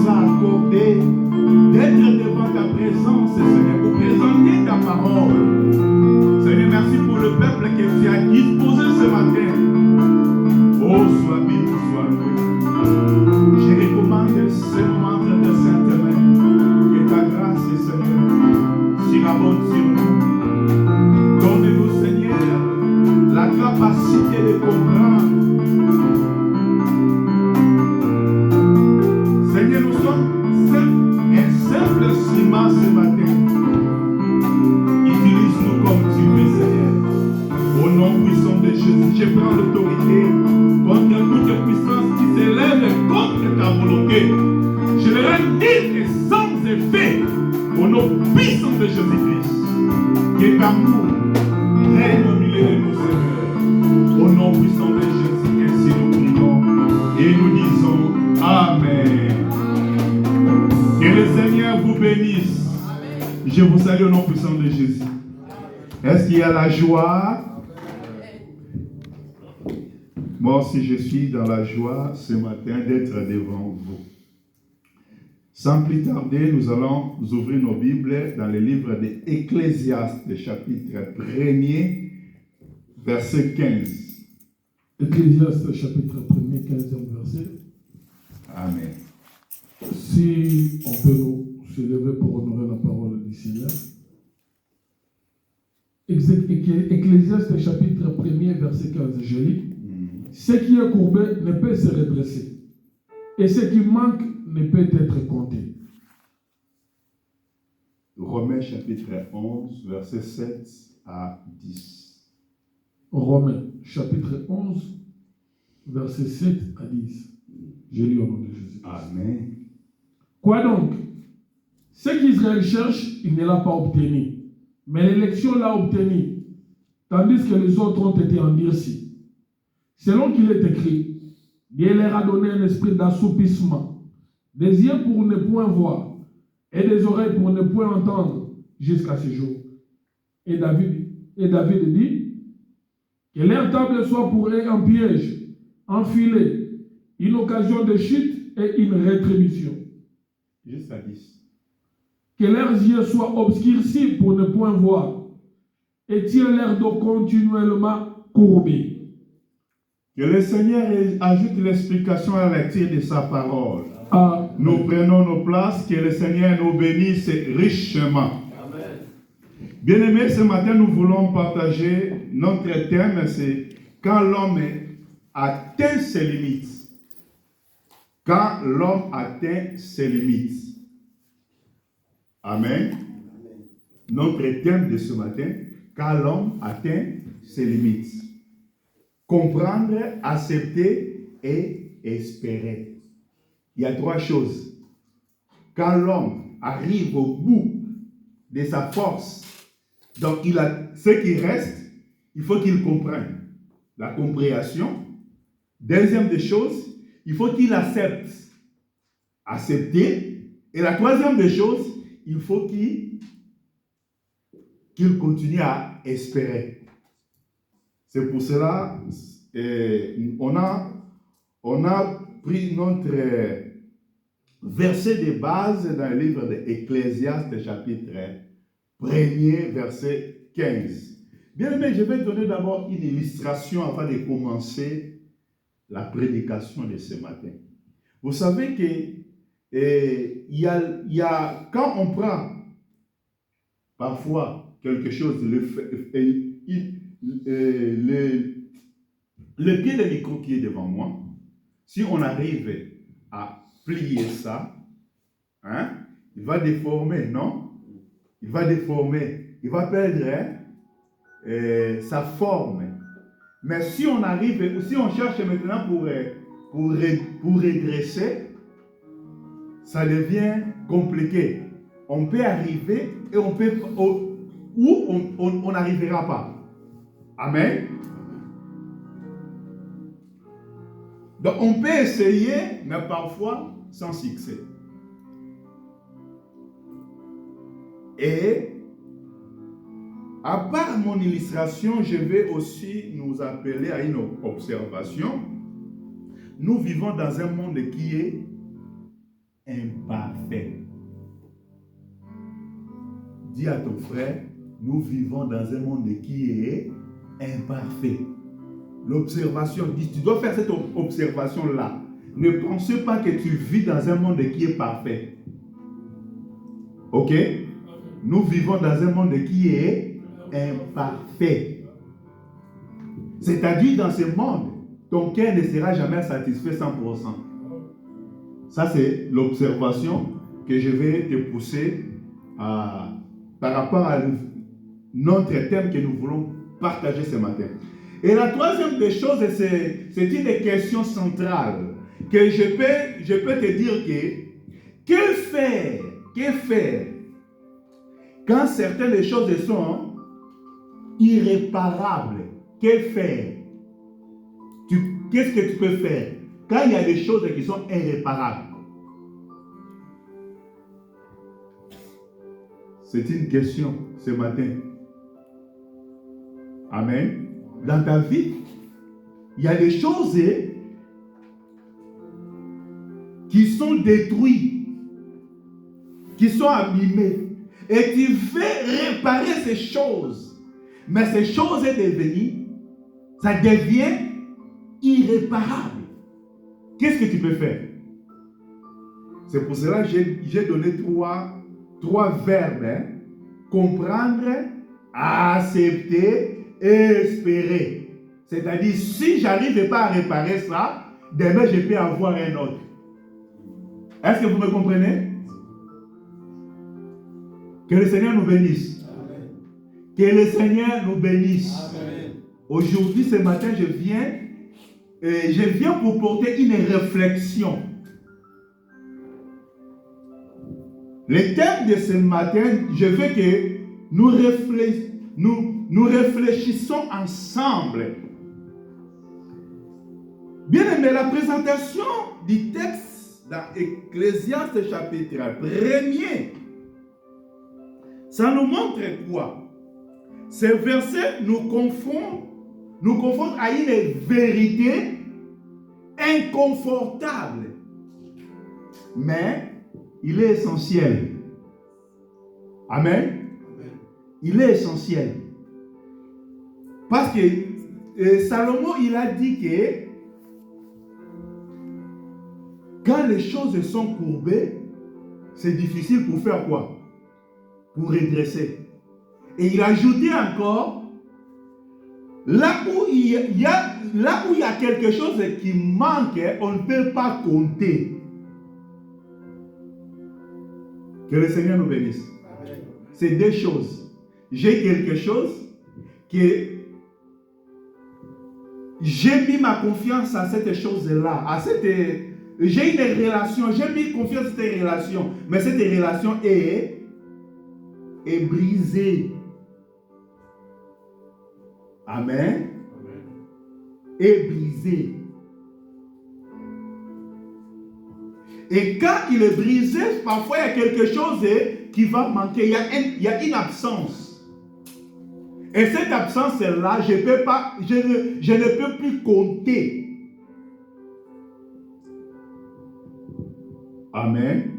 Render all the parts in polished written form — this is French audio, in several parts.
nous a accordé d'être devant ta présence, Seigneur, pour présenter ta parole. Seigneur, merci pour le peuple que tu as disposé ce matin. Oh, sois béni, sois loué. Je recommande ce moment entre tes saintes mains. Que ta grâce, Seigneur, surabonde sur nous. Donne-nous, Seigneur, la capacité de comprendre. Seigneur, nous sommes un simple ciment ce matin. Utilise-nous comme tu veux, Seigneur. Au nom puissant de Jésus, je prends l'autorité contre toute puissance qui s'élève contre ta volonté. Je le rends libre et sans effet au nom puissant de Jésus-Christ. Que ta amour règne au milieu de nous, Seigneur. Au nom puissant de Jésus, ainsi nous prions et nous disons Amen. Que le Seigneur vous bénisse. Je vous salue au nom puissant de Jésus. Est-ce qu'il y a la joie? Moi aussi, je suis dans la joie ce matin d'être devant vous. Sans plus tarder, nous allons ouvrir nos Bibles dans le livre d'Ecclésiaste, chapitre 1er, verset 15. Ecclésiaste, chapitre 1er, 15e verset. Amen. Si on peut nous se lever pour honorer la parole du Seigneur. Ecclésiaste, chapitre 1er, verset 15, je lis. Ce qui est courbé ne peut se redresser, et ce qui manque ne peut être compté. Romains chapitre 11, verset 7 à 10. Romains chapitre 11, verset 7 à 10. Je lis au nom de Jésus. Amen. Quoi donc? Ce qu'Israël cherche, il ne l'a pas obtenu. Mais l'élection l'a obtenu, tandis que les autres ont été endurcis. Selon qu'il est écrit, Dieu leur a donné un esprit d'assoupissement, des yeux pour ne point voir, et des oreilles pour ne point entendre, jusqu'à ce jour. Et David dit, que leur table soit pour eux un piège, un filet, une occasion de chute et une rétribution. Jusqu'à 10. Que leurs yeux soient obscurcis pour ne point voir, et tiennent leur dos continuellement courbé. Que le Seigneur ajoute l'explication à la lecture de sa parole. Amen. Nous prenons nos places, que le Seigneur nous bénisse richement. Amen. Bien-aimés, ce matin, nous voulons partager notre thème, c'est quand l'homme atteint ses limites. Quand l'homme atteint ses limites. Amen. Notre thème de ce matin, quand l'homme atteint ses limites. Comprendre, accepter et espérer. Il y a trois choses. Quand l'homme arrive au bout de sa force, donc il a ce qui reste, il faut qu'il comprenne. La compréhension. Deuxième des choses, il faut qu'il accepte. Accepter. Et la troisième des choses, il faut qu'il continue à espérer. C'est pour cela on a pris notre verset de base dans le livre d'Ecclésiaste, chapitre 1er, verset 15. Bien aimé, je vais donner d'abord une illustration avant de commencer la prédication de ce matin. Vous savez que quand on prend parfois quelque chose, le pied de micro qui est devant moi, si on arrive à plier ça, il va déformer, non? Il va déformer, il va perdre sa forme. Mais si on cherche maintenant pour redresser, ça devient compliqué. On peut arriver et on n'arrivera pas. Amen. Donc on peut essayer, mais parfois sans succès. Et à part mon illustration, je vais aussi nous appeler à une observation. Nous vivons dans un monde qui est imparfait. Dis à ton frère, nous vivons dans un monde qui est imparfait. L'observation, tu dois faire cette observation-là. Ne pensez pas que tu vis dans un monde qui est parfait. Ok? Nous vivons dans un monde qui est imparfait. C'est-à-dire, dans ce monde, ton cœur ne sera jamais satisfait 100%. Ça, c'est l'observation que je vais te pousser par rapport à notre thème que nous voulons partager ce matin. Et la troisième des choses, c'est une question centrale que je peux te dire que faire quand certaines choses sont irréparables? Que faire? Qu'est-ce que tu peux faire quand il y a des choses qui sont irréparables? C'est une question ce matin. Amen. Dans ta vie, il y a des choses qui sont détruites, qui sont abîmées. Et tu veux réparer ces choses. Mais ces choses ça devient irréparable. Qu'est-ce que tu peux faire? C'est pour cela que j'ai donné trois verbes. Comprendre, accepter, espérer. C'est-à-dire, si je n'arrive pas à réparer ça, demain je peux avoir un autre. Est-ce que vous me comprenez? Que le Seigneur nous bénisse. Amen. Que le Seigneur nous bénisse. Amen. Aujourd'hui, ce matin, je viens pour porter une réflexion. Le thème de ce matin, je veux que nous réfléchissons ensemble. Bien aimé, la présentation du texte dans Ecclésiaste chapitre 1er, ça nous montre quoi? Ces versets nous confrontent à une vérité inconfortable, mais il est essentiel. Amen. Il est essentiel. Parce que Salomon, il a dit que quand les choses sont courbées, c'est difficile pour faire quoi? Pour redresser. Et il a ajouté encore, là où il y a quelque chose qui manque, on ne peut pas compter. Que le Seigneur nous bénisse. C'est deux choses. J'ai quelque chose que j'ai mis ma confiance à cette chose-là. J'ai une relation, j'ai mis confiance à cette relation, mais cette relation est brisée. Amen. Est brisée. Et quand il est brisé, parfois il y a quelque chose qui va manquer. Il y a une absence. Et cette absence-là, je ne peux plus compter. Amen.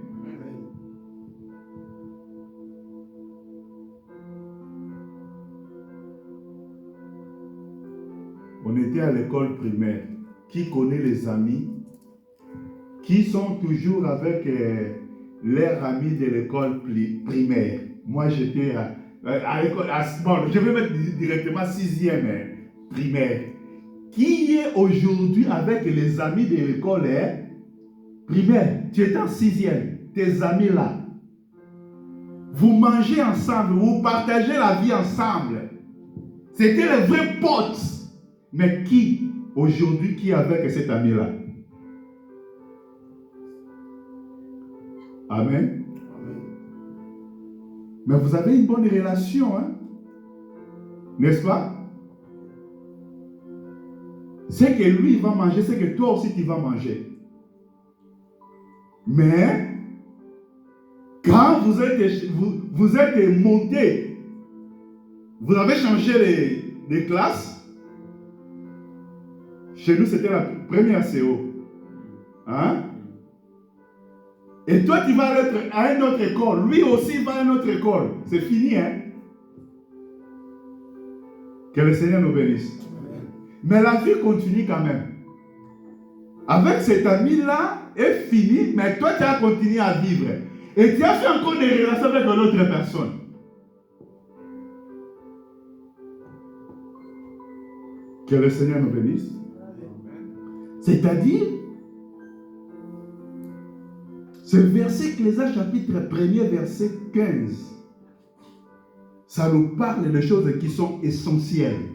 On était à l'école primaire. Qui connaît les amis qui sont toujours avec leurs amis de l'école primaire? Moi, j'étais à l'école. Bon, je vais mettre directement 6e primaire. Qui est aujourd'hui avec les amis de l'école primaire? Tu es en 6e. Tes amis là. Vous mangez ensemble, vous partagez la vie ensemble. C'était les vrais potes. Mais qui, aujourd'hui, qui est avec cet ami-là? Amen. Mais vous avez une bonne relation, hein? N'est-ce pas? C'est que lui, il va manger, c'est que toi aussi, tu vas manger. Mais, quand vous êtes monté, vous avez changé les classes. Chez nous, c'était la première CO. Hein? Et toi, tu vas à une autre école. Lui aussi va à une autre école. C'est fini, hein? Que le Seigneur nous bénisse. Mais la vie continue quand même. Avec cet ami-là, est fini, mais toi, tu as continué à vivre. Et tu as fait encore des relations avec une autre personne. Que le Seigneur nous bénisse. C'est-à-dire, ce verset Ecclésiaste chapitre 1er, verset 15, ça nous parle de choses qui sont essentielles.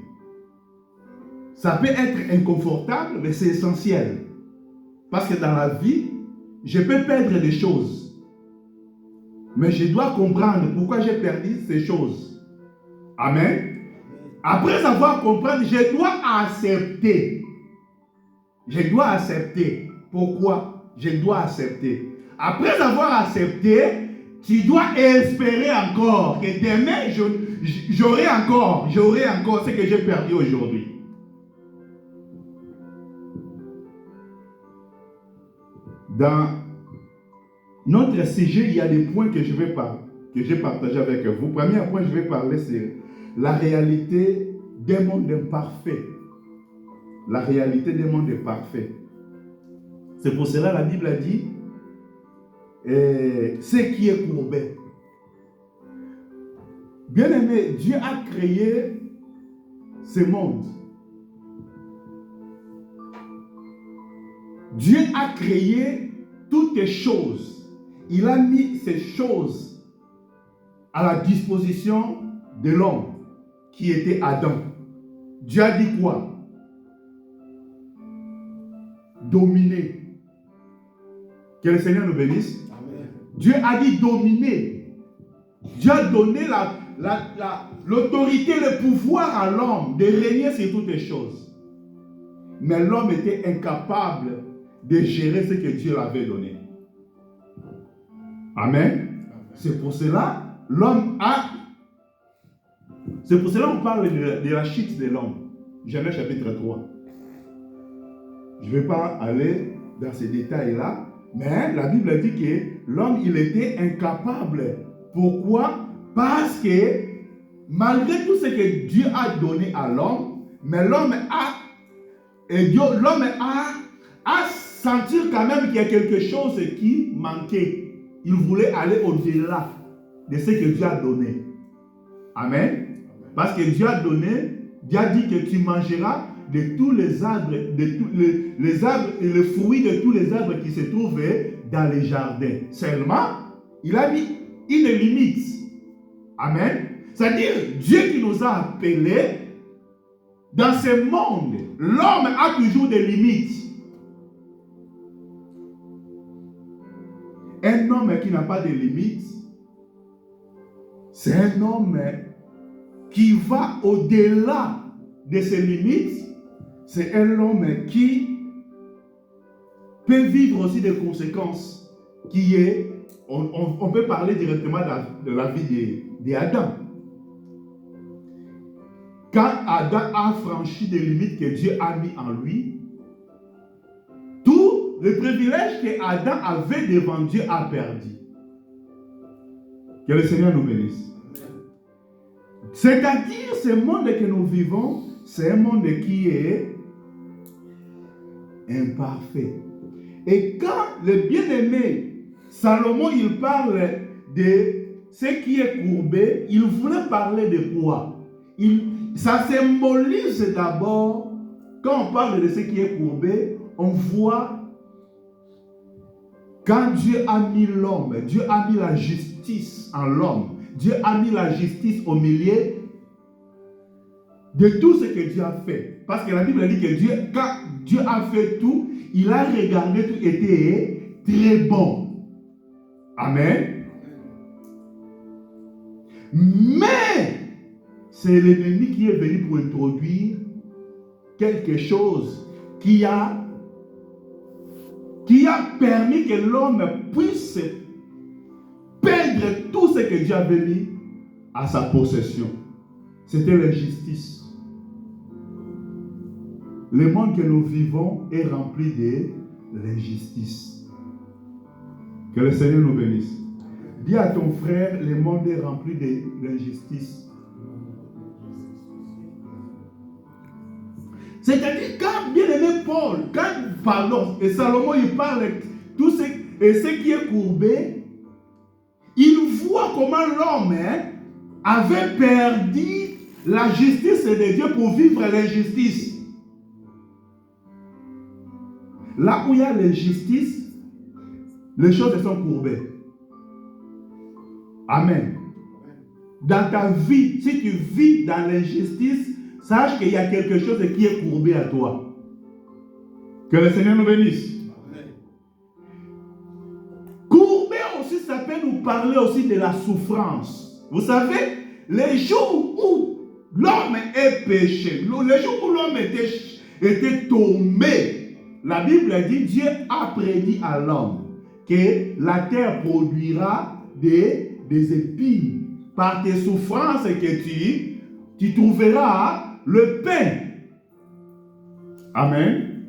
Ça peut être inconfortable, mais c'est essentiel. Parce que dans la vie, je peux perdre des choses. Mais je dois comprendre pourquoi j'ai perdu ces choses. Amen. Après avoir compris, je dois accepter. Je dois accepter. Pourquoi? Je dois accepter. Après avoir accepté, tu dois espérer encore que demain, j'aurai encore ce que j'ai perdu aujourd'hui. Dans notre sujet, il y a des points que j'ai partagés avec vous. Premier point, je vais parler, c'est la réalité d'un monde imparfait. La réalité d'un monde imparfait. C'est pour cela que la Bible a dit ce qui est courbé. Bien aimé, Dieu a créé ce monde. Dieu a créé toutes les choses. Il a mis ces choses à la disposition de l'homme qui était Adam. Dieu a dit quoi? Dominer. Que le Seigneur nous bénisse. Amen. Dieu a dit dominer. Dieu a donné l'autorité, le pouvoir à l'homme de régner sur toutes les choses. Mais l'homme était incapable de gérer ce que Dieu l'avait donné. Amen. C'est pour cela on parle de la chute de l'homme. Genèse chapitre 3. Je ne vais pas aller dans ces détails-là, mais la Bible dit que l'homme, il était incapable. Pourquoi? Parce que malgré tout ce que Dieu a donné à l'homme, mais l'homme a senti quand même qu'il y a quelque chose qui manquait. Il voulait aller au-delà de ce que Dieu a donné. Amen. Parce que Dieu a dit que tu mangeras de tous les arbres, de tous les arbres et le fruit de tous les arbres qui se trouvent dans les jardins. Seulement, il a mis une limite. Amen. C'est-à-dire, Dieu qui nous a appelés, dans ce monde, l'homme a toujours des limites. Un homme qui n'a pas de limites, c'est un homme qui va au-delà de ses limites. C'est un homme qui peut vivre aussi des conséquences qui est, on peut parler directement de la vie d'Adam. Quand Adam a franchi des limites que Dieu a mis en lui, tout le privilège que Adam avait devant Dieu a perdu. Que le Seigneur nous bénisse. C'est-à-dire, ce monde que nous vivons, c'est un monde qui est imparfait. Et quand le bien-aimé Salomon, il parle de ce qui est courbé, il voulait parler de quoi? Ça symbolise d'abord, quand on parle de ce qui est courbé, on voit quand Dieu a mis l'homme, Dieu a mis la justice en l'homme, Dieu a mis la justice au milieu de tout ce que Dieu a fait. Parce que la Bible dit que quand Dieu a fait tout, il a regardé tout était très bon. Amen. Mais c'est l'ennemi qui est venu pour introduire quelque chose qui a permis que l'homme puisse perdre tout ce que Dieu avait mis à sa possession. C'était l'injustice. Le monde que nous vivons est rempli de l'injustice. Que le Seigneur nous bénisse. Dis à ton frère, le monde est rempli d'injustice. C'est-à-dire, quand bien aimé Paul, et Salomon, il parle tout ce qui est courbé, il voit comment l'homme avait perdu la justice de Dieu pour vivre l'injustice. Là où il y a l'injustice, les choses sont courbées. Amen. Dans ta vie, si tu vis dans l'injustice, sache qu'il y a quelque chose qui est courbé à toi. Que le Seigneur nous bénisse. Courbé aussi, ça peut nous parler aussi de la souffrance. Vous savez, les jours où l'homme est péché, les jours où l'homme était tombé, la Bible dit, Dieu a prédit à l'homme que la terre produira des épines. Par tes souffrances que tu trouveras le pain. Amen.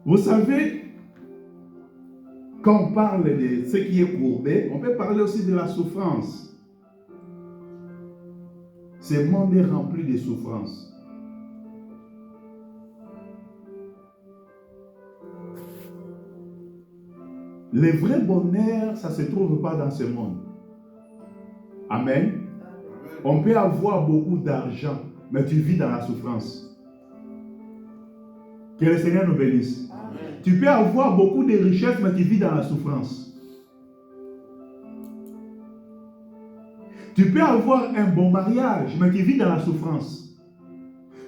Vous savez, quand on parle de ce qui est courbé, on peut parler aussi de la souffrance. Ce monde est rempli de souffrances. Le vrai bonheur, ça ne se trouve pas dans ce monde. Amen. On peut avoir beaucoup d'argent, mais tu vis dans la souffrance. Que le Seigneur nous bénisse. Amen. Tu peux avoir beaucoup de richesses, mais tu vis dans la souffrance. Tu peux avoir un bon mariage, mais tu vis dans la souffrance.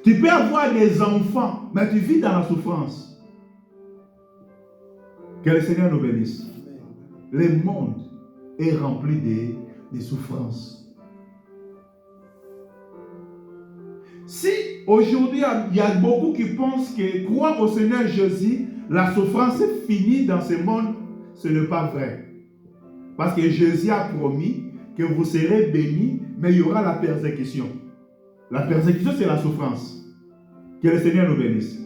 Tu peux avoir des enfants, mais tu vis dans la souffrance. Que le Seigneur nous bénisse. Le monde est rempli de souffrances. Si aujourd'hui il y a beaucoup qui pensent que croire au Seigneur Jésus, la souffrance est finie dans ce monde, ce n'est pas vrai. Parce que Jésus a promis que vous serez bénis, mais il y aura la persécution. La persécution, c'est la souffrance. Que le Seigneur nous bénisse.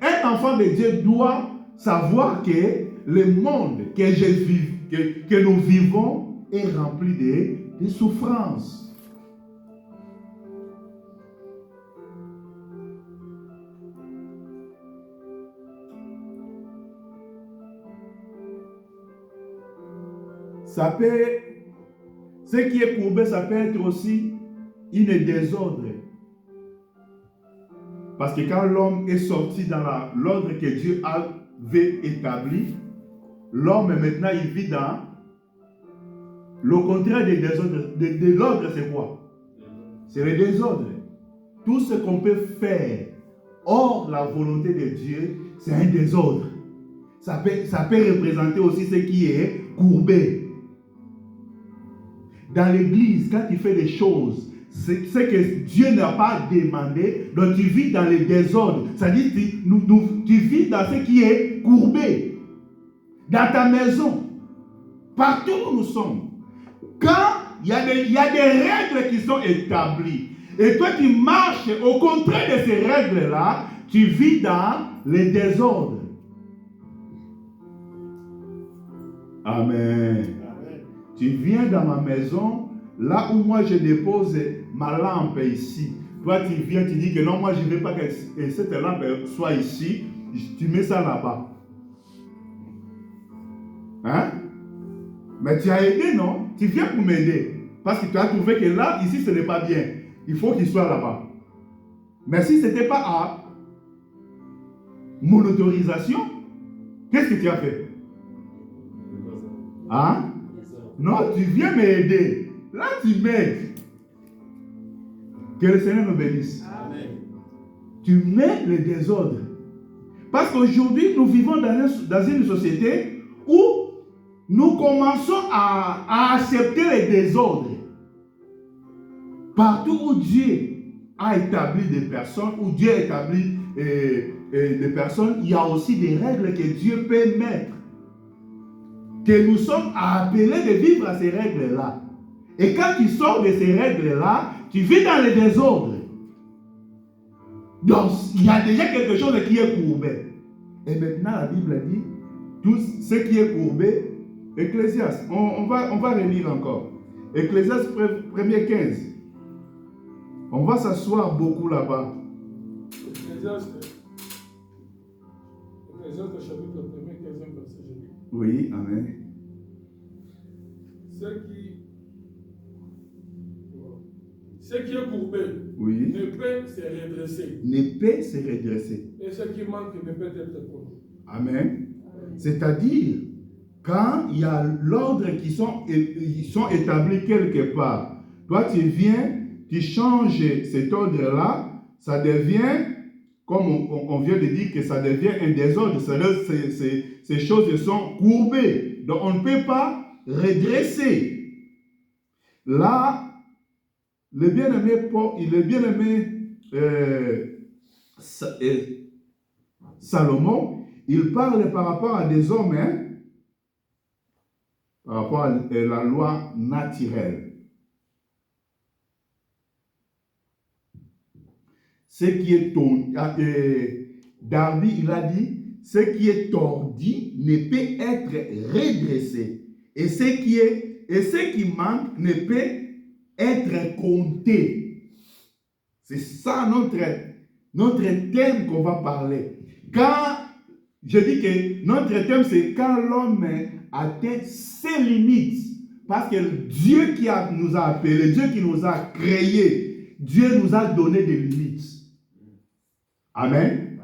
Un enfant de Dieu doit savoir que le monde que nous vivons est rempli de souffrances. Ça peut, ce qui est courbé, ça peut être aussi une désordre. Parce que quand l'homme est sorti dans l'ordre que Dieu avait établi, l'homme maintenant il vit dans le contraire des désordres. De l'ordre, c'est quoi? C'est le désordre. Tout ce qu'on peut faire hors la volonté de Dieu, c'est un désordre. Ça peut représenter aussi ce qui est courbé. Dans l'église, quand tu fais des choses, c'est que Dieu n'a pas demandé, donc tu vis dans les désordres. C'est-à-dire que tu vis dans ce qui est courbé. Dans ta maison, partout où nous sommes, quand il y a des règles qui sont établies, et toi tu marches au contraire de ces règles-là, tu vis dans les désordres. Amen. Tu viens dans ma maison, là où moi je dépose ma lampe ici. Toi tu viens, tu dis que non, moi je ne veux pas que cette lampe soit ici. Tu mets ça là-bas. Hein? Mais tu as aidé, non? Tu viens pour m'aider. Parce que tu as trouvé que là, ici, ce n'est pas bien. Il faut qu'il soit là-bas. Mais si ce n'était pas à mon autorisation, qu'est-ce que tu as fait? Hein? Non, tu viens m'aider. Là, tu m'aides. Que le Seigneur nous bénisse. Amen. Tu mets le désordre. Parce qu'aujourd'hui, nous vivons dans une société où nous commençons à accepter les désordres. Partout où Dieu a établi des personnes, où Dieu a établi des personnes, il y a aussi des règles que Dieu peut mettre. Que nous sommes appelés de vivre à ces règles-là. Et quand tu sors de ces règles-là, tu vis dans les désordres. Donc, il y a déjà quelque chose qui est courbé. Et maintenant, la Bible dit, tout ce qui est courbé. Ecclésiaste, on va relire encore. Ecclésiaste 1er 15. On va s'asseoir beaucoup là-bas. Ecclésiaste chapitre 1er, 15e verset, je lis. Oui, amen. Ce qui est courbé, oui, ne peut se redresser. Ne peut se redresser. Et ce qui manque ne peut être connu. Amen. C'est-à-dire, quand il y a l'ordre qui sont établis quelque part, toi tu viens, tu changes cet ordre-là, ça devient, comme on vient de dire, que ça devient un désordre. Ces choses sont courbées. Donc on ne peut pas redresser. Là, le bien-aimé Salomon, il parle par rapport à des hommes, hein, par rapport à la loi naturelle. Ce qui est Darby, il a dit, ce qui est tordu ne peut être redressé. Et ce qui manque ne peut être compté. C'est ça notre thème qu'on va parler. Quand je dis que notre thème, c'est quand l'homme atteint ses limites. Parce que Dieu qui nous a appelés, Dieu qui nous a créés, Dieu nous a donné des limites. Amen.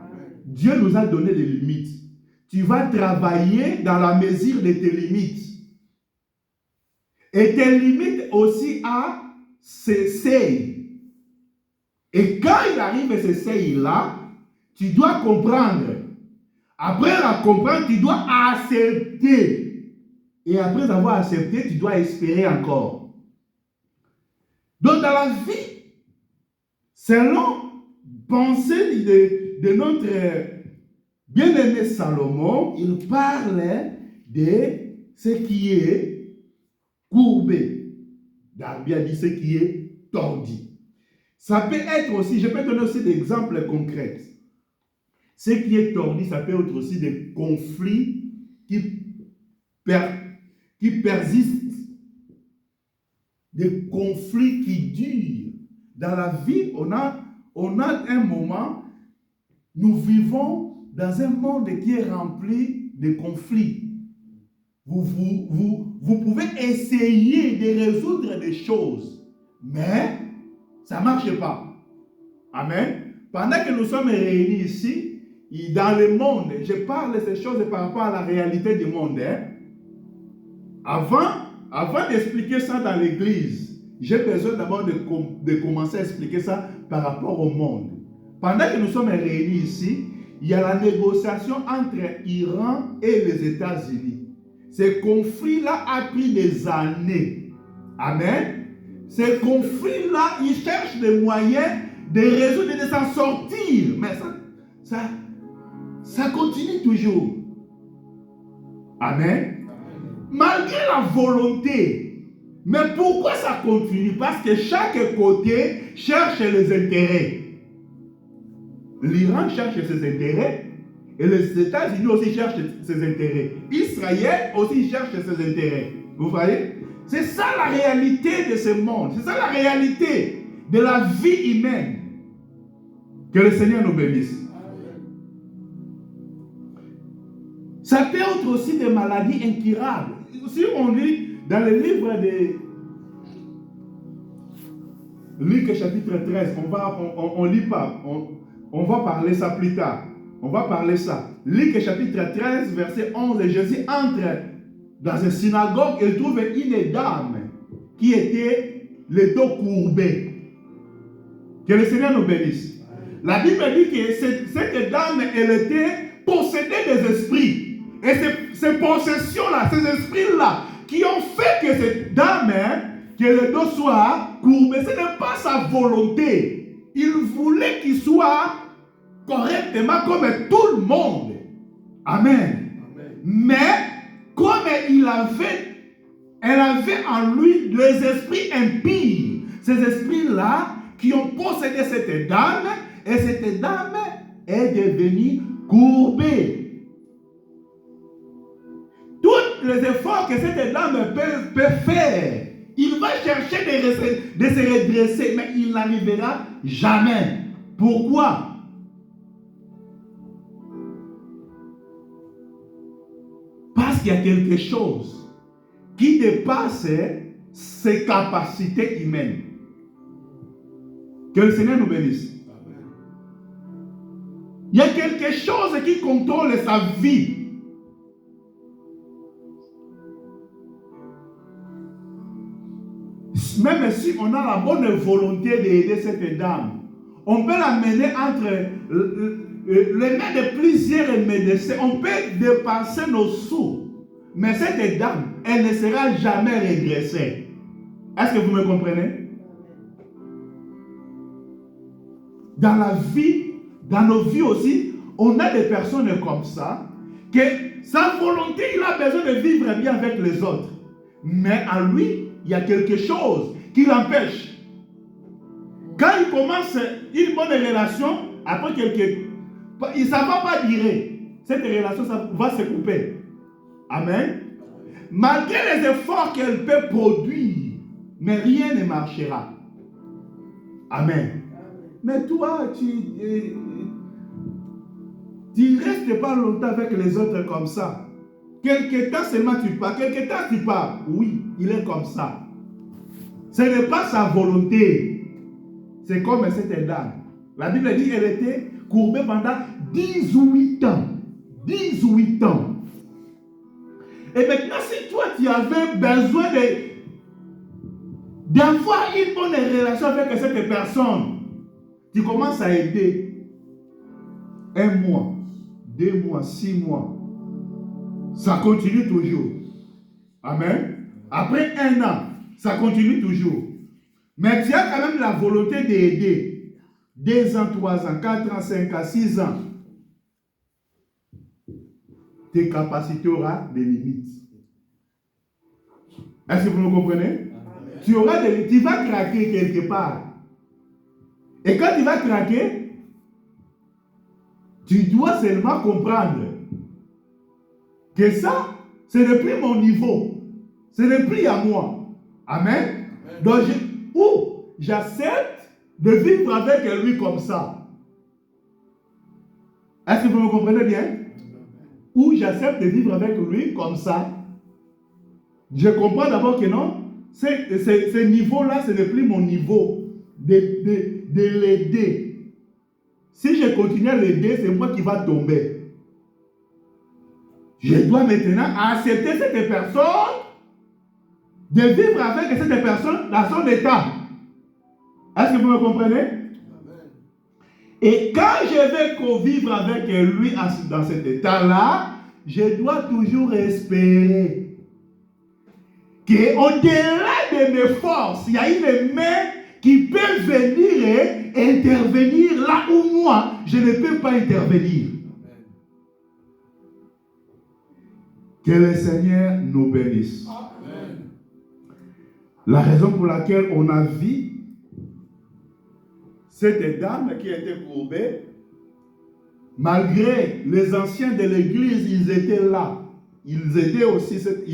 Dieu nous a donné des limites. Tu vas travailler dans la mesure de tes limites. Et tes limites aussi à ces seuils. Et quand il arrive à ces seuils-là, tu dois comprendre. Après la comprendre, tu dois accepter. Et après avoir accepté, tu dois espérer encore. Donc dans la vie, selon pensée de notre bien-aimé Salomon, il parle de ce qui est courbé. Darby a dit ce qui est tordu. Ça peut être aussi, je peux donner aussi des exemples concrets. Ce qui est tordu, ça peut être aussi des conflits qui persistent, des conflits qui durent. Dans la vie, on a un moment, nous vivons dans un monde qui est rempli de conflits. Vous pouvez essayer de résoudre des choses, mais ça ne marche pas. Amen. Pendant que nous sommes réunis ici, dans le monde, je parle de ces choses par rapport à la réalité du monde. Hein. Avant d'expliquer ça dans l'église, j'ai besoin d'abord de commencer à expliquer ça par rapport au monde. Pendant que nous sommes réunis ici, il y a la négociation entre l'Iran et les États-Unis. Ce conflit-là a pris des années. Amen. Ce conflit-là, ils cherchent des moyens de résoudre et de s'en sortir. Mais ça continue toujours. Amen. Malgré la volonté. Mais pourquoi ça continue? Parce que chaque côté cherche les intérêts. L'Iran cherche ses intérêts et les États-Unis aussi cherchent ses intérêts. Israël aussi cherche ses intérêts. Vous voyez? C'est ça la réalité de ce monde. C'est ça la réalité de la vie humaine. Que le Seigneur nous bénisse. Ça peut être aussi des maladies incurables. Si on lit dans le livre de Luc chapitre 13, on lit pas. On va parler ça plus tard. On va parler ça. Luc chapitre 13, verset 11, Jésus entre dans une synagogue et trouve une dame qui était le dos courbé. Que le Seigneur nous bénisse. La Bible dit que cette dame, elle était possédée des esprits. Et ces possessions-là, ces esprits-là, qui ont fait que cette dame, que le dos soit courbé, ce n'est pas sa volonté. Il voulait qu'il soit correctement comme tout le monde. Amen. Amen. Mais, comme elle avait en lui les esprits impies, ces esprits-là qui ont possédé cette dame, et cette dame est devenue courbée. les efforts que cette dame peut faire. Il va chercher de se redresser, mais il n'arrivera jamais. Pourquoi? Parce qu'il y a quelque chose qui dépasse ses capacités humaines. Que le Seigneur nous bénisse. Il y a quelque chose qui contrôle sa vie. Même si on a la bonne volonté d'aider cette dame, on peut la mener entre les mains de plusieurs médecins. On peut dépenser nos sous. Mais cette dame, elle ne sera jamais régressée. Est-ce que vous me comprenez? Dans la vie, dans nos vies aussi, on a des personnes comme ça, que sa volonté, il a besoin de vivre bien avec les autres. Mais en lui, il y a quelque chose qui l'empêche. Quand il commence une bonne relation, après ça ne va pas durer. Cette relation ça va se couper. Amen. Malgré les efforts qu'elle peut produire, mais rien ne marchera. Amen. Mais toi, tu ne restes pas longtemps avec les autres comme ça. Quelque temps seulement tu pars. Quelque temps tu pars. Oui, il est comme ça. Ce n'est pas sa volonté. C'est comme cette dame. La Bible dit qu'elle était courbée pendant 18 ans. 18 ans. Et maintenant, si toi tu avais besoin d'avoir une bonne relation avec cette personne, tu commences à aider 1 mois, 2 mois, 6 mois. Ça continue toujours. Amen. Après 1 an, ça continue toujours. Mais tu as quand même la volonté d'aider. 2 ans, 3 ans, 4 ans, 5 ans, 6 ans. Tes capacités auront des limites. Est-ce que vous me comprenez? Tu vas craquer quelque part. Et quand tu vas craquer, tu dois seulement comprendre que ça, ce n'est plus mon niveau. Ce n'est plus à moi. Amen. Donc, j'accepte de vivre avec lui comme ça. Est-ce que vous me comprenez bien? Ou j'accepte de vivre avec lui comme ça. Je comprends d'abord que non, ce niveau-là, ce n'est plus mon niveau de l'aider. Si je continue à l'aider, c'est moi qui va tomber. Je dois maintenant accepter cette personne, de vivre avec cette personne dans son état. Est-ce que vous me comprenez? Et quand je vais convivre avec lui dans cet état-là, je dois toujours espérer qu'au-delà de mes forces, il y a une main qui peut venir et intervenir là où moi, je ne peux pas intervenir. Que le Seigneur nous bénisse. Amen. La raison pour laquelle on a vu cette dame qui était courbée, malgré les anciens de l'église, ils étaient là. Ils aidaient aussi cette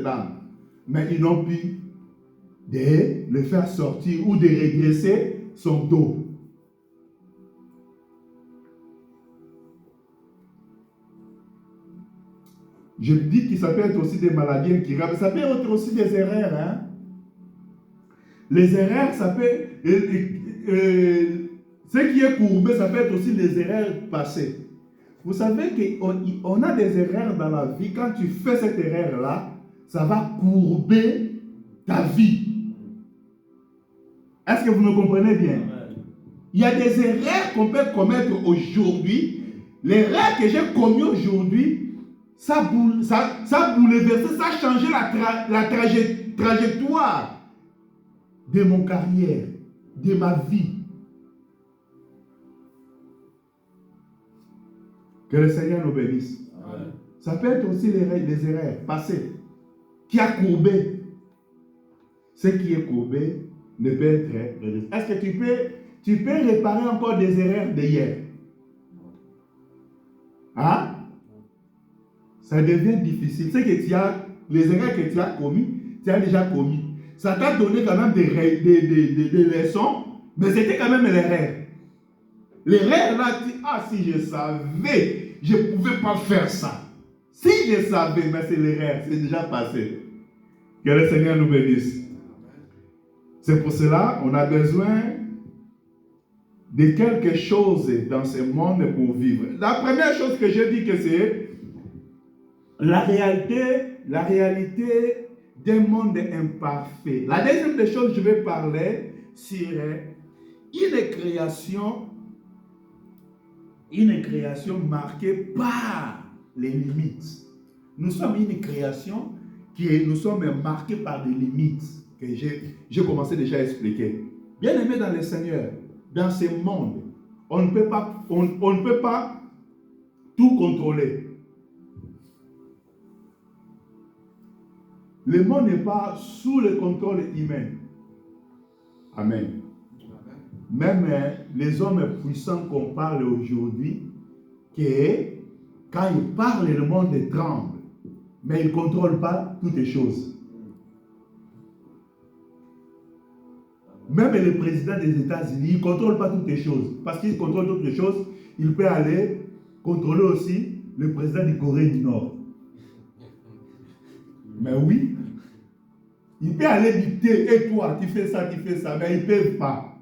dame. Mais ils n'ont pu de le faire sortir ou de redresser son dos. Je dis que ça peut être aussi des maladies incurables. Ça peut être aussi des erreurs. Hein? Les erreurs, ça peut... ce qui est courbé, ça peut être aussi des erreurs passées. Vous savez qu'on a des erreurs dans la vie. Quand tu fais cette erreur-là, ça va courber ta vie. Est-ce que vous me comprenez bien? Il y a des erreurs qu'on peut commettre aujourd'hui. L'erreur que j'ai commise aujourd'hui, ça a bouleversé, ça a changé la trajectoire de mon carrière, de ma vie. Que le Seigneur nous bénisse. Amen. Ça peut être aussi les erreurs passées qui a courbé. Ce qui est courbé ne peut être redressé. Est-ce que tu peux réparer encore des erreurs d'hier? Hein? ça devient difficile. C'est que les erreurs que tu as commis, tu as déjà commis. Ça t'a donné quand même des leçons, mais c'était quand même l'erreur. L'erreur là, tu dis, ah si je savais, je ne pouvais pas faire ça. Si je savais, mais c'est l'erreur, c'est déjà passé. Que le Seigneur nous bénisse. C'est pour cela qu'on a besoin de quelque chose dans ce monde pour vivre. La première chose que je dis que c'est la réalité d'un monde imparfait. La deuxième des choses, je vais parler sur une création marquée par les limites. Nous sommes une création nous sommes marqués par des limites que j'ai commencé déjà à expliquer. Bien aimé dans le Seigneur, dans ce monde, on ne peut pas tout contrôler. Le monde n'est pas sous le contrôle humain. Amen. Même les hommes puissants qu'on parle aujourd'hui, que quand ils parlent, le monde tremble. Mais ils ne contrôlent pas toutes les choses. Même le président des États-Unis, il ne contrôle pas toutes les choses. Parce qu'il contrôle toutes les choses, il peut aller contrôler aussi le président de Corée du Nord. Mais oui, il peut aller dicter, et toi, tu fais ça, mais ils ne peuvent pas.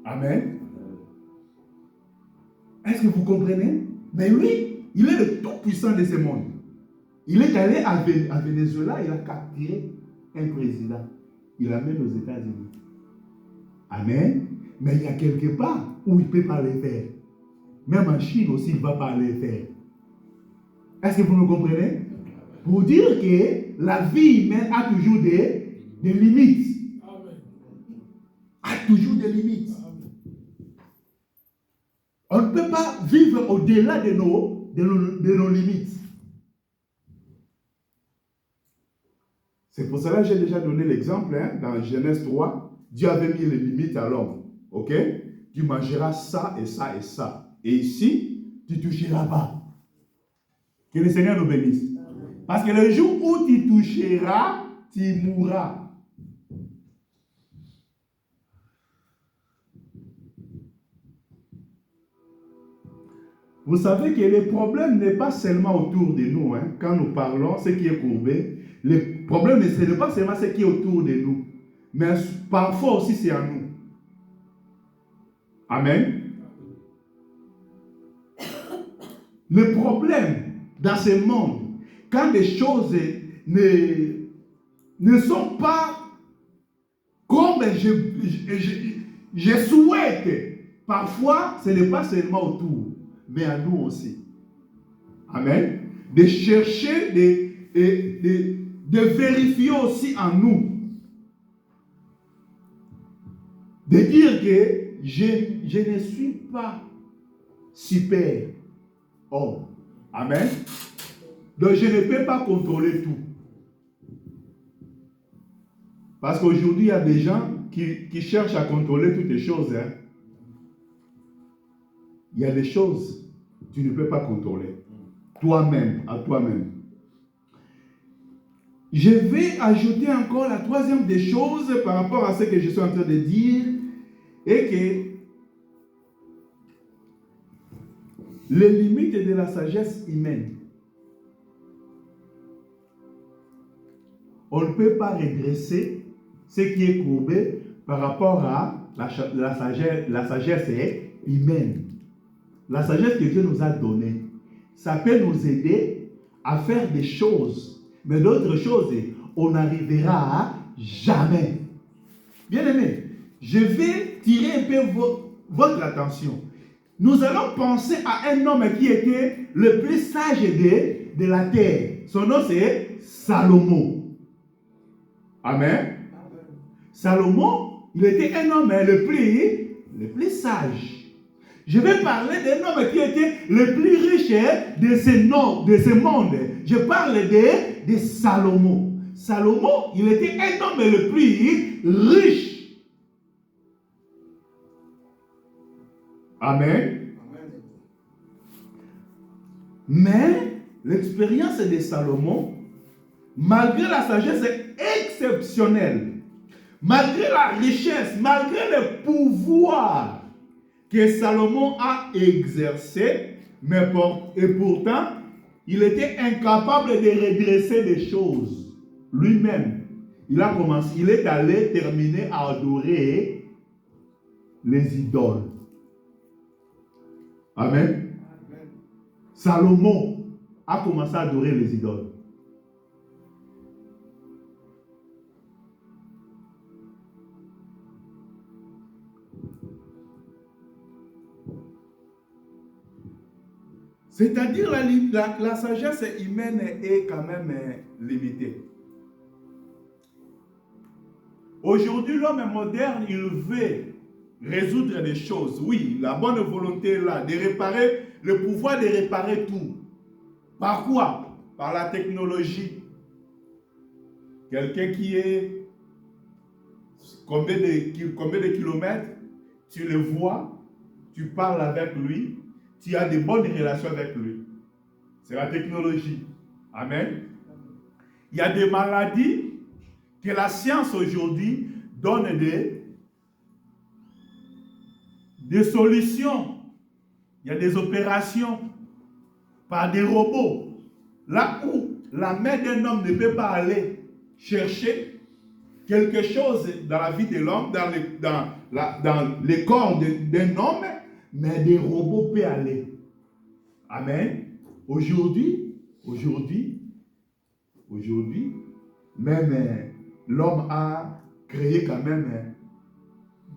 Amen. Est-ce que vous comprenez? Mais lui, il est le tout-puissant de ce monde. Il est allé à Venezuela, il a capturé un président. Il l'amène aux États-Unis. Amen. Mais il y a quelque part où il ne peut pas le faire. Même en Chine aussi, il ne va pas le faire. Est-ce que vous me comprenez? Pour dire que la vie humaine a toujours des limites. Amen. A toujours des limites. Amen. On ne peut pas vivre au-delà de nos limites. C'est pour cela que j'ai déjà donné l'exemple, dans Genèse 3, Dieu avait mis les limites à l'homme. Ok? Tu mangeras ça et ça et ça. Et ici, tu toucheras pas. Que le Seigneur nous bénisse. Parce que le jour où tu toucheras, tu mourras. Vous savez que le problème n'est pas seulement autour de nous. Quand nous parlons, ce qui est courbé, le problème ce n'est pas seulement ce qui est autour de nous, mais parfois aussi c'est en nous. Amen. Le problème dans ce monde, quand les choses ne sont pas comme je souhaite, parfois ce n'est pas seulement autour, mais à nous aussi. Amen. De chercher, de vérifier aussi en nous. De dire que je ne suis pas super homme. Amen. Donc je ne peux pas contrôler tout. Parce qu'aujourd'hui, il y a des gens qui cherchent à contrôler toutes les choses. Il y a des choses que tu ne peux pas contrôler. Toi-même, à toi-même. Je vais ajouter encore la troisième des choses par rapport à ce que je suis en train de dire, et que les limites de la sagesse humaine. On ne peut pas redresser ce qui est courbé par rapport à la sagesse humaine. La sagesse que Dieu nous a donnée, ça peut nous aider à faire des choses. Mais d'autres choses, on n'arrivera jamais. Bien aimé, je vais tirer un peu votre attention. Nous allons penser à un homme qui était le plus sage de la terre. Son nom c'est Salomon. Amen. Salomon, il était un homme le plus sage. Je vais parler d'un homme qui était le plus riche de ce monde. Je parle de Salomon. Salomon, il était un homme le plus riche. Amen. Mais l'expérience de Salomon, malgré la sagesse exceptionnelle, malgré la richesse, malgré le pouvoir que Salomon a exercé, et pourtant, il était incapable de redresser des choses lui-même. Il est allé terminer à adorer les idoles. Amen. Salomon a commencé à adorer les idoles. C'est-à-dire la sagesse humaine est quand même limitée. Aujourd'hui, l'homme moderne, il veut résoudre des choses. Oui, la bonne volonté est là, de réparer, le pouvoir de réparer tout. Par quoi? Par la technologie. Quelqu'un qui est combien de kilomètres, tu le vois, tu parles avec lui, tu as de bonnes relations avec lui. C'est la technologie. Amen. Il y a des maladies que la science aujourd'hui donne des solutions. Il y a des opérations par des robots. Là où la main d'un homme ne peut pas aller chercher quelque chose dans la vie de l'homme, dans le corps d'un homme, mais des robots peuvent aller. Amen. Aujourd'hui, même l'homme a créé quand même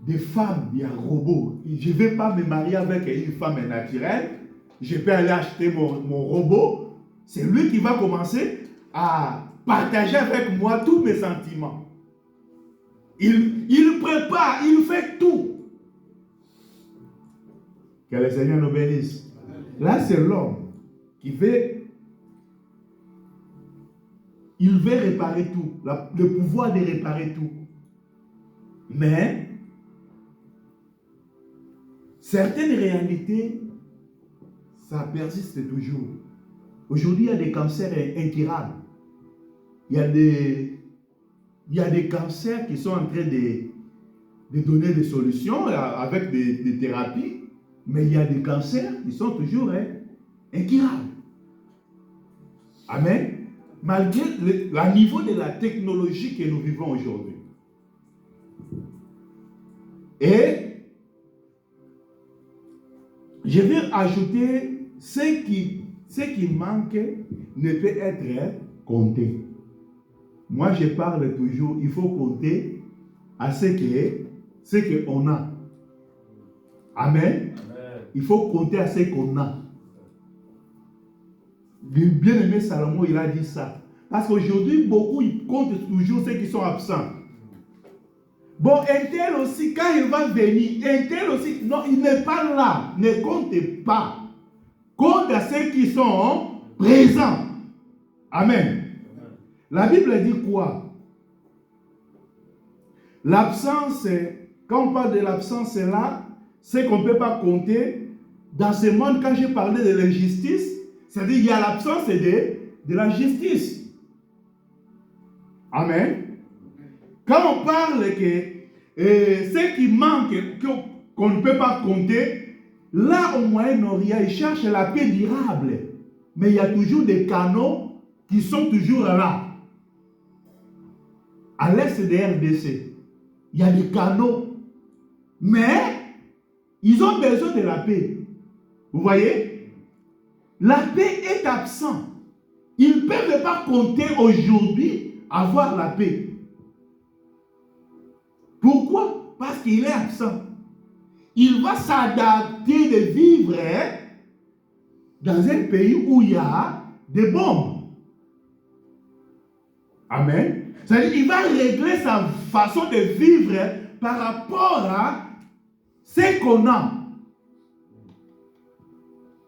des femmes, il y a un robot. Je ne vais pas me marier avec une femme naturelle. Je peux aller acheter mon robot. C'est lui qui va commencer à partager avec moi tous mes sentiments. Il prépare, il fait tout. Que le Seigneur nous bénisse. Là, c'est l'homme qui veut. Il veut réparer tout. Le pouvoir de réparer tout. Mais, certaines réalités, ça persiste toujours. Aujourd'hui, il y a des cancers incurables. Il y a des cancers qui sont en train de donner des solutions avec des thérapies. Mais il y a des cancers qui sont toujours incurables. Amen. Malgré le niveau de la technologie que nous vivons aujourd'hui. Et je vais ajouter ce qui manque ne peut être compté. Moi, je parle toujours, il faut compter à ce qu'on a. Amen. Il faut compter à ce qu'on a. Le bien-aimé Salomon, il a dit ça. Parce qu'aujourd'hui, beaucoup, ils comptent toujours ceux qui sont absents. Bon, un tel aussi, quand il va venir, un tel aussi, non, il n'est pas là. Ne comptez pas. Compte à ceux qui sont présents. Amen. La Bible dit quoi? L'absence, quand on parle de l'absence là, c'est qu'on ne peut pas compter. Dans ce monde, quand j'ai parlé de l'injustice, c'est-à-dire qu'il y a l'absence de la justice. Amen. Quand on parle que ce qui manque, qu'on ne peut pas compter, là au Moyen-Orient, ils cherchent la paix durable. Mais il y a toujours des canaux qui sont toujours là. À l'est de RDC, il y a des canaux. Mais ils ont besoin de la paix. Vous voyez? La paix est absente. Ils ne peuvent pas compter aujourd'hui avoir la paix. Pourquoi? Parce qu'il est absent. Il va s'adapter de vivre dans un pays où il y a des bombes. Amen. C'est-à-dire qu'il va régler sa façon de vivre par rapport à ce qu'on a.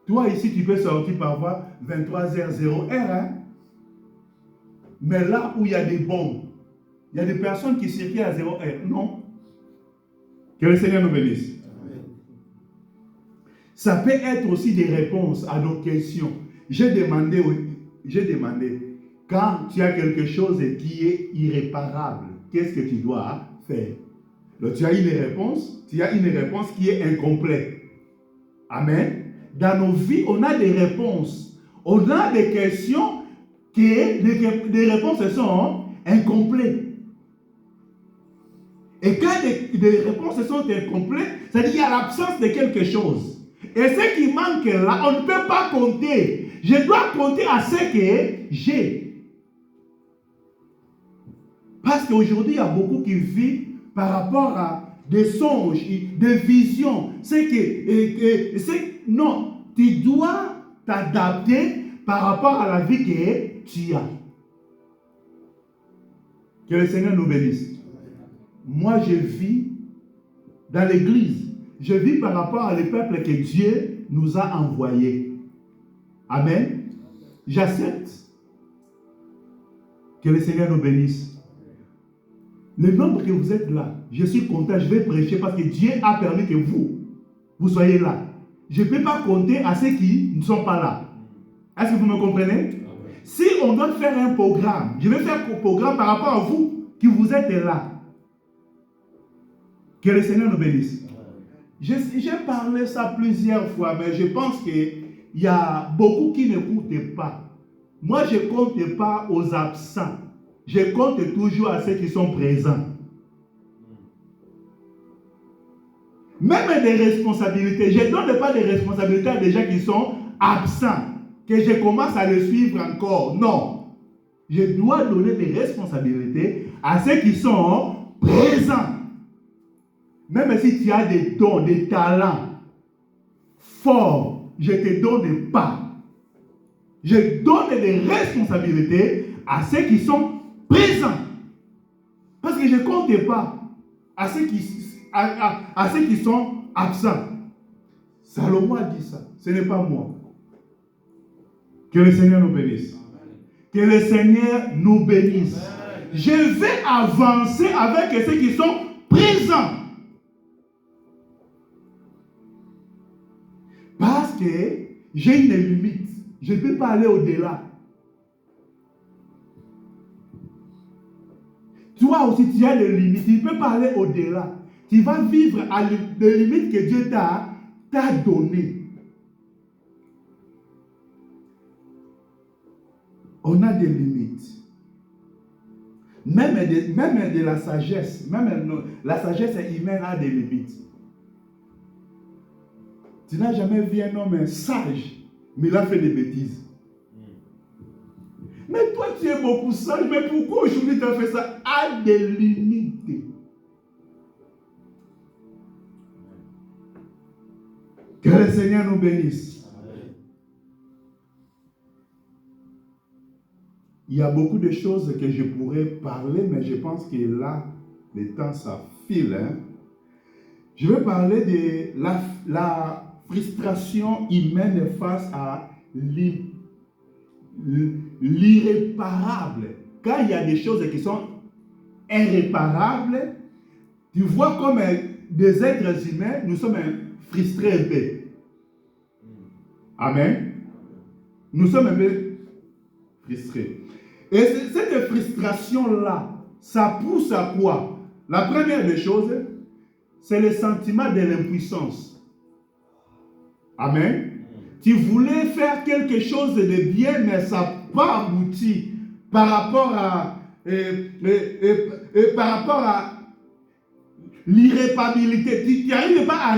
Toi, ici, tu peux sortir par voie 23h0R. Hein? Mais là où il y a des bombes, il y a des personnes qui circulent à 0R. Non. Que le Seigneur nous bénisse. Amen. Ça peut être aussi des réponses à nos questions. j'ai demandé, quand tu as quelque chose qui est irréparable, qu'est-ce que tu dois faire? Donc tu as une réponse qui est incomplète. Amen. Dans nos vies, on a des réponses. On a des questions des réponses sont incomplètes. Et quand des réponses sont incomplètes, c'est-à-dire qu'il y a l'absence de quelque chose. Et ce qui manque là, on ne peut pas compter. Je dois compter à ce que j'ai. Parce qu'aujourd'hui, il y a beaucoup qui vivent par rapport à des songes, des visions. Non, tu dois t'adapter par rapport à la vie que tu as. Que le Seigneur nous bénisse. Moi, je vis dans l'église. Je vis par rapport à les peuples que Dieu nous a envoyés. Amen. J'accepte. Que le Seigneur nous bénisse. Le nombre que vous êtes là, je suis content, je vais prêcher parce que Dieu a permis que vous soyez là. Je ne peux pas compter à ceux qui ne sont pas là. Est-ce que vous me comprenez? Si on doit faire un programme, je vais faire un programme par rapport à vous qui vous êtes là. Que le Seigneur nous bénisse. J'ai parlé ça plusieurs fois, mais je pense qu'il y a beaucoup qui n'écoutent pas. Moi, je ne compte pas aux absents. Je compte toujours à ceux qui sont présents. Même des responsabilités. Je ne donne pas des responsabilités à des gens qui sont absents, que je commence à les suivre encore. Non. Je dois donner des responsabilités à ceux qui sont présents. Même si tu as des dons, des talents forts, je te donne pas. Je donne des responsabilités à ceux qui sont présents. Parce que je ne compte pas à ceux qui sont absents. Salomon a dit ça. Ce n'est pas moi. Que le Seigneur nous bénisse. Que le Seigneur nous bénisse. Je vais avancer avec ceux qui sont présents. Parce que j'ai une limite. Je ne peux pas aller au-delà. Toi aussi, tu as des limites. Tu ne peux pas aller au-delà. Tu vas vivre à des limites que Dieu t'a données. On a des limites. Même de la sagesse. Même la sagesse humaine a des limites. Tu n'as jamais vu un homme sage, mais il a fait des bêtises. Mais toi, tu es beaucoup sage, mais pourquoi aujourd'hui tu as fait ça? À des limites. Que le Seigneur nous bénisse. Il y a beaucoup de choses que je pourrais parler, mais je pense que là, le temps, ça file. Je vais parler de la frustration humaine face à l'irréparable. Quand il y a des choses qui sont irréparables, tu vois comme des êtres humains, nous sommes frustrés un peu. Amen. Nous sommes un peu frustrés. Et cette frustration-là, ça pousse à quoi? La première des choses, c'est le sentiment de l'impuissance. Amen. Tu voulais faire quelque chose de bien, mais ça n'a pas abouti par rapport à l'irréparabilité. Tu n'arrives pas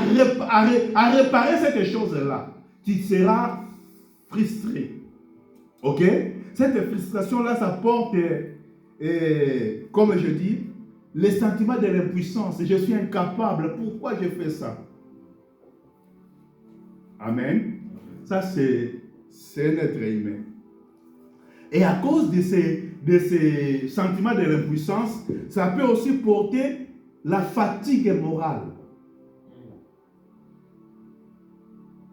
à réparer cette chose-là. Tu seras frustré. Ok? Cette frustration-là, ça porte, comme je dis, le sentiment de l'impuissance. Je suis incapable. Pourquoi je fais ça? Amen. Ça, c'est un être humain. Et à cause de ces sentiments de l'impuissance, ça peut aussi porter la fatigue morale.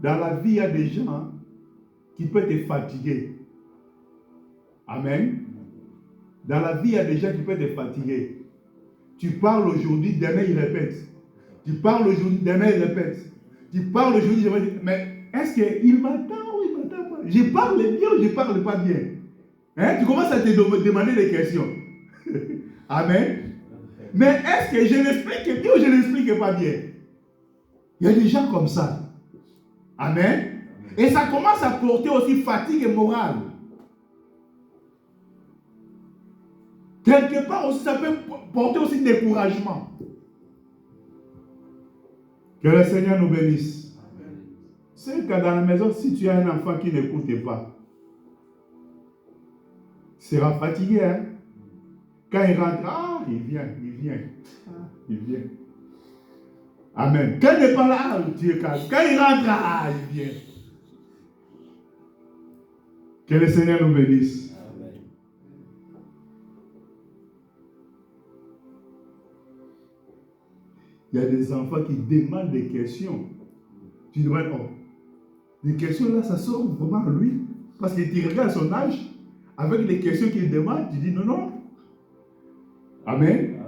Dans la vie, il y a des gens qui peuvent te fatiguer. Amen. Dans la vie, il y a des gens qui peuvent te fatiguer. Tu parles aujourd'hui, demain il répète. Tu parles aujourd'hui, demain il répète. Tu parles aujourd'hui, mais est-ce qu'il m'attend ou il m'attend comprends pas. Je parle bien ou je parle pas bien? Hein? Tu commences à te demander des questions. Amen. Mais est-ce que je l'explique bien ou je ne l'explique pas bien? Il y a des gens comme ça. Amen. Et ça commence à porter aussi fatigue morale. Quelque part aussi, ça peut porter aussi découragement. Que le Seigneur nous bénisse. C'est que dans la maison, si tu as un enfant qui n'écoute pas, il sera fatigué. Hein? Quand il rentre, il vient. Amen. Quand il n'est pas là, tu es calme. Quand il rentre, il vient. Que le Seigneur nous bénisse. Amen. Il y a des enfants qui demandent des questions. Tu demandes, les questions là, ça sort vraiment à lui. Parce que tu regardes son âge, avec les questions qu'il demande, tu dis non. Amen.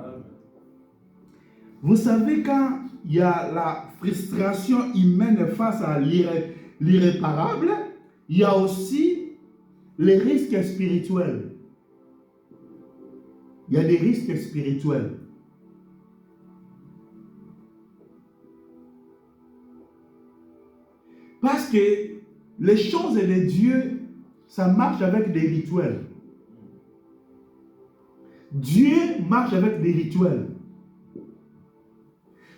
Vous savez, quand il y a la frustration humaine face à l'irréparable, il y a aussi les risques spirituels. Il y a des risques spirituels. Parce que les choses de Dieu, ça marche avec des rituels. Dieu marche avec des rituels.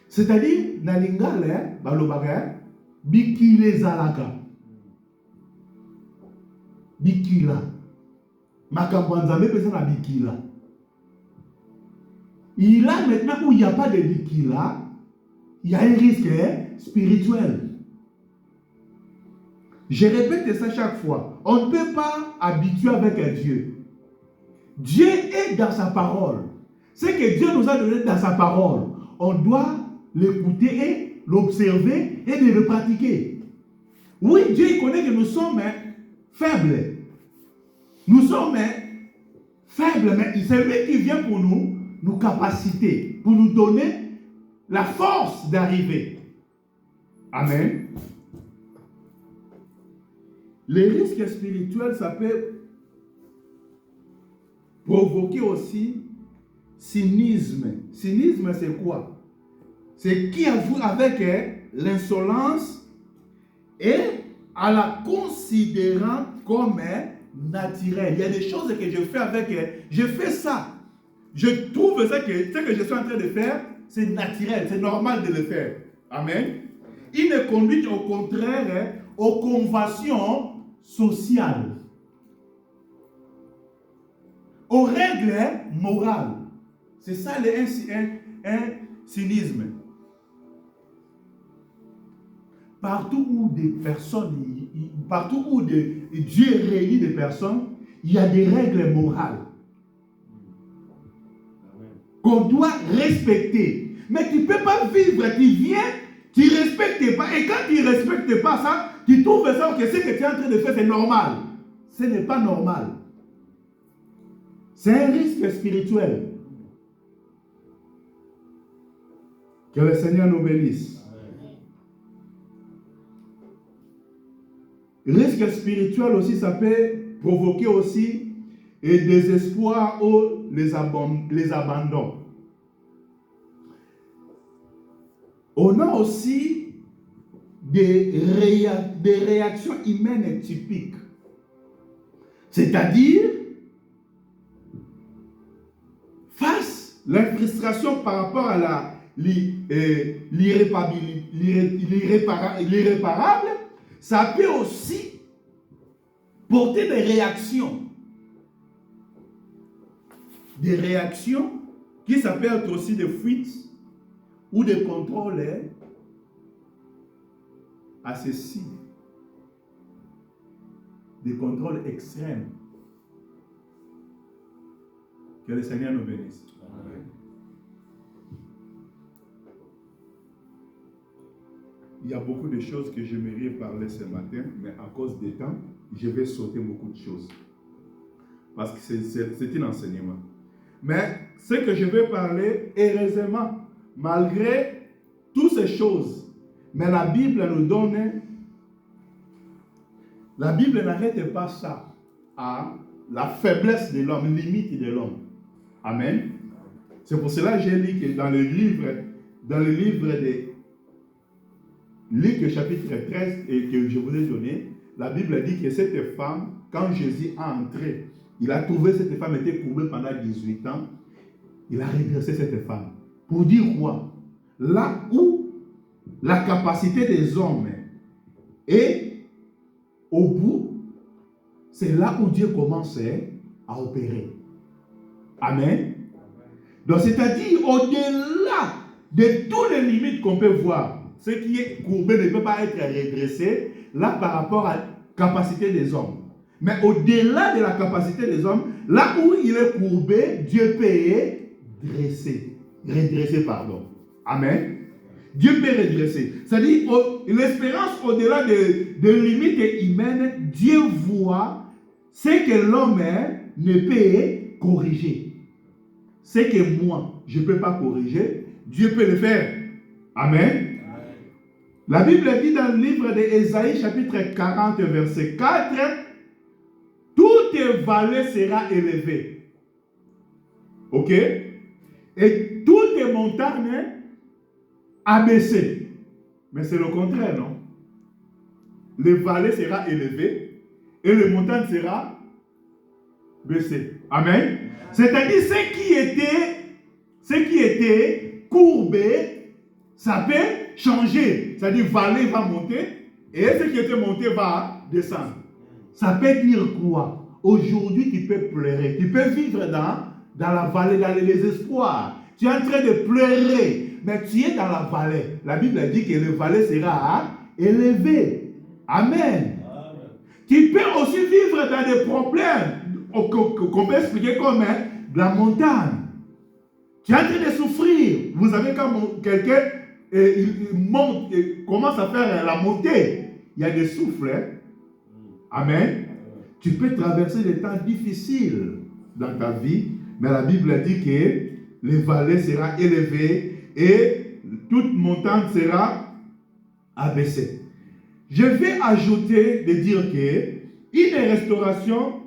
C'est-à-dire, dans le lingala, balobaka, bikile zalaka. Bikila. Makambwanzame pesa na bikila. Il a maintenant où il n'y a pas de bikila, il y a un risque spirituel. Je répète ça chaque fois. On ne peut pas habituer avec Dieu. Dieu est dans sa parole. Ce que Dieu nous a donné dans sa parole, on doit l'écouter et l'observer et de le pratiquer. Oui, Dieu connaît que nous sommes faibles. Nous sommes faibles, mais c'est lui qui vient pour nous capaciter, pour nous donner la force d'arriver. Amen. Les risques spirituels, ça peut provoquer aussi cynisme. Cynisme, c'est quoi? C'est qui avoue avec l'insolence et à la considérant comme naturelle. Il y a des choses que je fais avec, je fais ça. Je trouve ça que ce que je suis en train de faire, c'est naturel, c'est normal de le faire. Amen. Une conduite au contraire aux conventions sociales, aux règles morales. C'est ça un cynisme. Partout où des personnes, partout où Dieu réunit des personnes, il y a des règles morales qu'on doit respecter. Mais tu ne peux pas vivre, tu viens, tu ne respectes pas. Et quand tu ne respectes pas ça, tu trouves ça que ce que tu es en train de faire, c'est normal. Ce n'est pas normal. C'est un risque spirituel. Que le Seigneur nous bénisse. Risque spirituel aussi, ça peut provoquer aussi et désespoir ou les abandons. On a aussi des réactions humaines typiques. C'est-à-dire, face à la frustration par rapport à l'irréparable, ça peut aussi porter des réactions. Des réactions qui s'appellent aussi des fuites ou des contrôles excessifs. Des contrôles extrêmes. Que le Seigneur nous bénisse. Amen. Il y a beaucoup de choses que j'aimerais parler ce matin, mais à cause du temps, je vais sauter beaucoup de choses. Parce que c'est un enseignement. Mais ce que je vais parler, heureusement, malgré toutes ces choses, mais la Bible nous donne La Bible n'arrête pas ça à la faiblesse de l'homme, limite de l'homme. Amen. C'est pour cela que j'ai lu que dans le livre de Luc chapitre 13 et que je vous ai donné, la Bible dit que cette femme, quand Jésus a entré, il a trouvé cette femme était courbée pendant 18 ans, il a redressé cette femme. Pour dire quoi? Là où la capacité des hommes est au bout, c'est là où Dieu commence à opérer. Amen. Donc c'est-à-dire au-delà de toutes les limites qu'on peut voir, ce qui est courbé ne peut pas être redressé, là par rapport à la capacité des hommes. Mais au-delà de la capacité des hommes, là où il est courbé, Dieu peut redresser, pardon. Amen. Dieu peut redresser. C'est-à-dire, l'espérance au-delà de limites humaines, Dieu voit ce que l'homme ne peut corriger. Ce que moi, je ne peux pas corriger, Dieu peut le faire. Amen. La Bible dit dans le livre d'Ésaïe, chapitre 40, verset 4, « Toute vallée sera élevée. » Ok? Et toute montagne abaissée. Mais c'est le contraire, non? Les vallées sera élevée et les montagnes sera baissée. Amen. C'est-à-dire ce qui était courbé, ça peut changer. C'est-à-dire vallée va monter et ce qui était monté va descendre. Ça peut dire quoi? Aujourd'hui, tu peux pleurer. Tu peux vivre dans la vallée, dans les espoirs. Tu es en train de pleurer, mais tu es dans la vallée. La Bible dit que la vallée sera élevée. Amen. Tu peux aussi vivre dans des problèmes qu'on peut expliquer comme la montagne. Tu es en train de souffrir. Vous avez comme quelqu'un, il monte, il commence à faire la montée. Il y a des souffles. Amen. Tu peux traverser des temps difficiles dans ta vie, mais la Bible dit que les vallées seront élevées et toute montagne sera abaissée. Je vais ajouter de dire que une restauration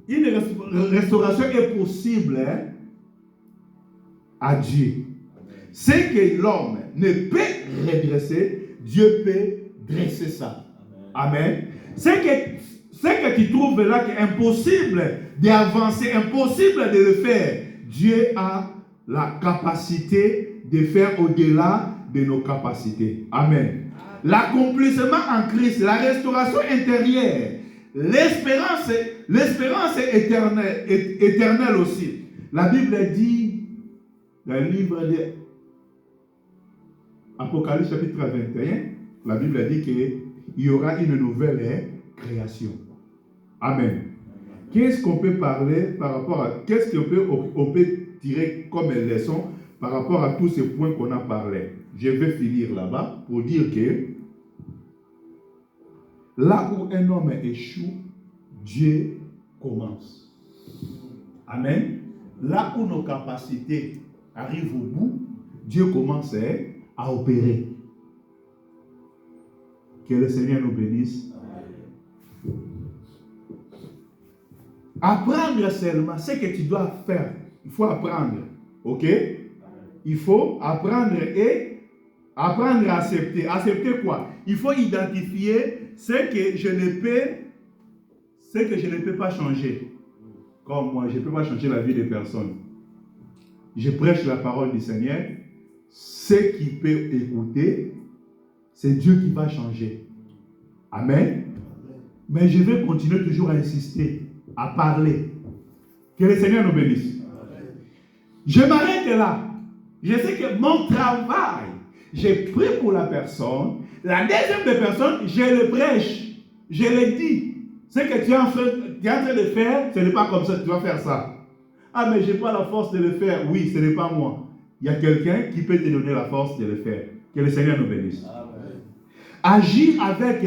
est possible à Dieu. Ce que l'homme ne peut redresser, Dieu peut dresser ça. Amen. Ce que tu trouves là qui est impossible d'avancer, impossible de le faire, Dieu a la capacité de faire au-delà de nos capacités. Amen. L'accomplissement en Christ, la restauration intérieure, l'espérance éternelle aussi. La Bible dit dans le livre de Apocalypse chapitre 21, la Bible dit qu'il y aura une nouvelle création. Amen. Qu'est-ce qu'on peut parler par rapport à... Qu'est-ce qu'on peut tirer comme leçon par rapport à tous ces points qu'on a parlé? Je vais finir là-bas pour dire que là où un homme échoue, Dieu commence. Amen. Là où nos capacités arrivent au bout, Dieu commence à opérer. Que le Seigneur nous bénisse. Apprendre seulement ce que tu dois faire. Il faut apprendre. Ok? Il faut apprendre et apprendre à accepter. Accepter quoi? Il faut identifier ce que je ne peux pas changer. Comme moi, je ne peux pas changer la vie de personne. Je prêche la parole du Seigneur. Ce qui peut écouter, c'est Dieu qui va changer. Amen. Mais je vais continuer toujours à insister, à parler. Que le Seigneur nous bénisse. Je m'arrête là. Je sais que mon travail, j'ai pris pour la personne. La deuxième des personnes, je le prêche. Je le dis. Ce que tu es en train de faire, ce n'est pas comme ça, tu dois faire ça. Ah, mais je n'ai pas la force de le faire. Oui, ce n'est pas moi. Il y a quelqu'un qui peut te donner la force de le faire. Que le Seigneur nous bénisse. Amen. Agir avec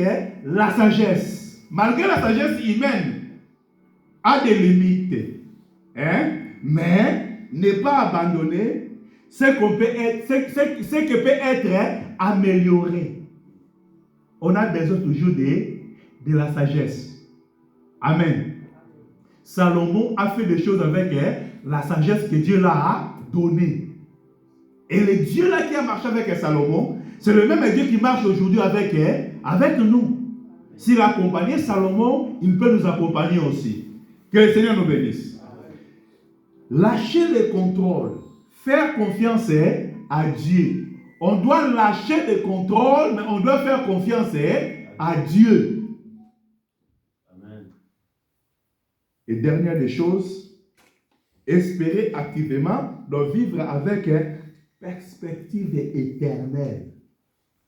la sagesse. Malgré la sagesse humaine, a des limites. Mais ne pas abandonner ce qui peut être amélioré. On a besoin toujours de la sagesse. Amen. Salomon a fait des choses avec la sagesse que Dieu l'a donnée. Et le Dieu là qui a marché avec Salomon, c'est le même Dieu qui marche aujourd'hui avec nous. S'il a accompagné Salomon, il peut nous accompagner aussi. Que le Seigneur nous bénisse. Lâcher le contrôle. Faire confiance à Dieu. On doit lâcher le contrôle, mais on doit faire confiance à Dieu. Amen. Et dernière des choses, espérer activement de vivre avec perspective éternelle.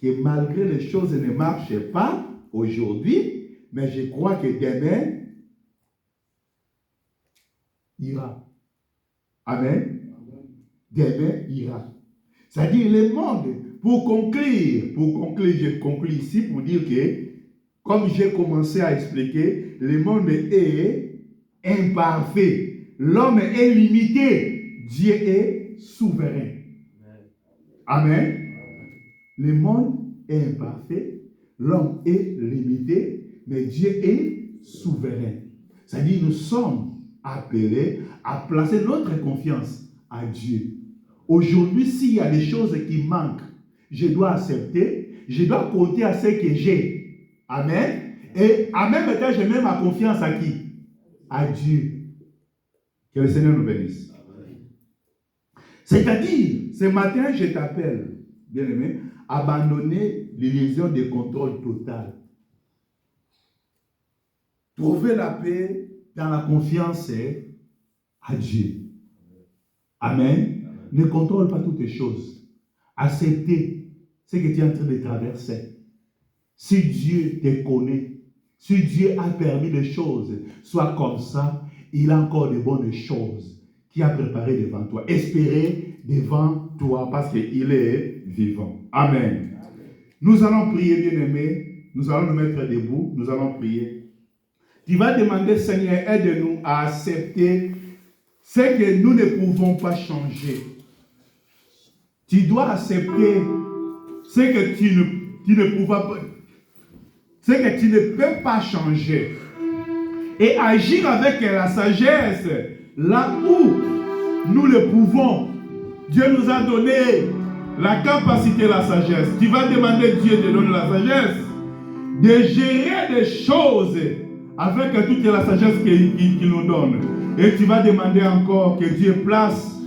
Que malgré les choses ne marchent pas aujourd'hui, mais je crois que demain ira. Amen. Demain ira. C'est-à-dire le monde, pour conclure, je conclue ici pour dire que, comme j'ai commencé à expliquer, le monde est imparfait. L'homme est limité. Dieu est souverain. Amen. Le monde est imparfait. L'homme est limité, mais Dieu est souverain. C'est-à-dire nous sommes appelés à placer notre confiance à Dieu. Aujourd'hui, s'il y a des choses qui manquent, je dois accepter, je dois compter à ce que j'ai. Amen. Et en même temps, je mets ma confiance à qui? À Dieu. Que le Seigneur nous bénisse. C'est-à-dire, ce matin, je t'appelle, bien-aimé, abandonner l'illusion de contrôle total. Trouver la paix dans la confiance à Dieu. Amen. Ne contrôle pas toutes les choses. Accepter ce que tu es en train de traverser. Si Dieu te connaît, si Dieu a permis les choses soient comme ça, il a encore de bonnes choses qu'il a préparées devant toi. Espérer devant toi parce qu'il est vivant. Amen. Nous allons prier, bien-aimés. Nous allons nous mettre debout. Nous allons prier. Tu vas demander, Seigneur, aide-nous à accepter ce que nous ne pouvons pas changer. Tu dois accepter ce que tu ne pouvas pas, ce que tu ne peux pas changer. Et agir avec la sagesse là où nous le pouvons. Dieu nous a donné la capacité, la sagesse. Tu vas demander Dieu de donner la sagesse, de gérer des choses avec toute la sagesse qu'il nous donne. Et tu vas demander encore que Dieu place,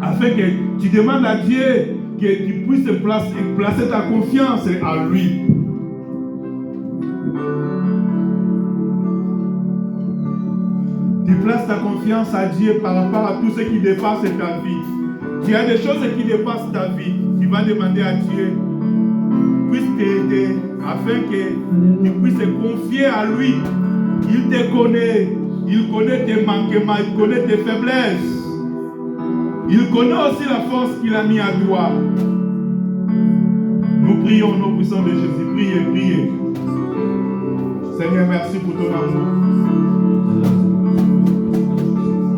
afin que tu demandes à Dieu que tu puisses placer ta confiance à lui. Tu places ta confiance à Dieu par rapport à tout ce qui dépasse ta vie. Tu as des choses qui dépassent ta vie. Tu vas demander à Dieu puisse t'aider afin que tu puisses te confier à lui. Il te connaît. Il connaît tes manquements. Il connaît tes faiblesses. Il connaît aussi la force qu'il a mis à toi. Nous prions au nom puissant de Jésus. Priez, priez. Seigneur, merci pour ton amour.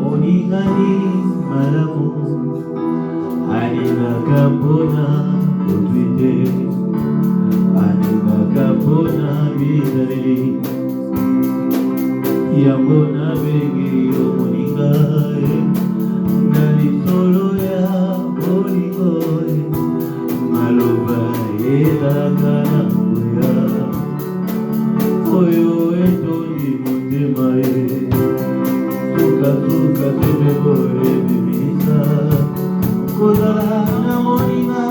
Oningani malamu Anina kapona Kutwite Anina kapona Bidari Yambona begi Omoningae Nali solo ya Oningoe Maloba Eda kana Kuya Oyo etoni Mutemae Suka tebe bore bimisa Kodala na moninga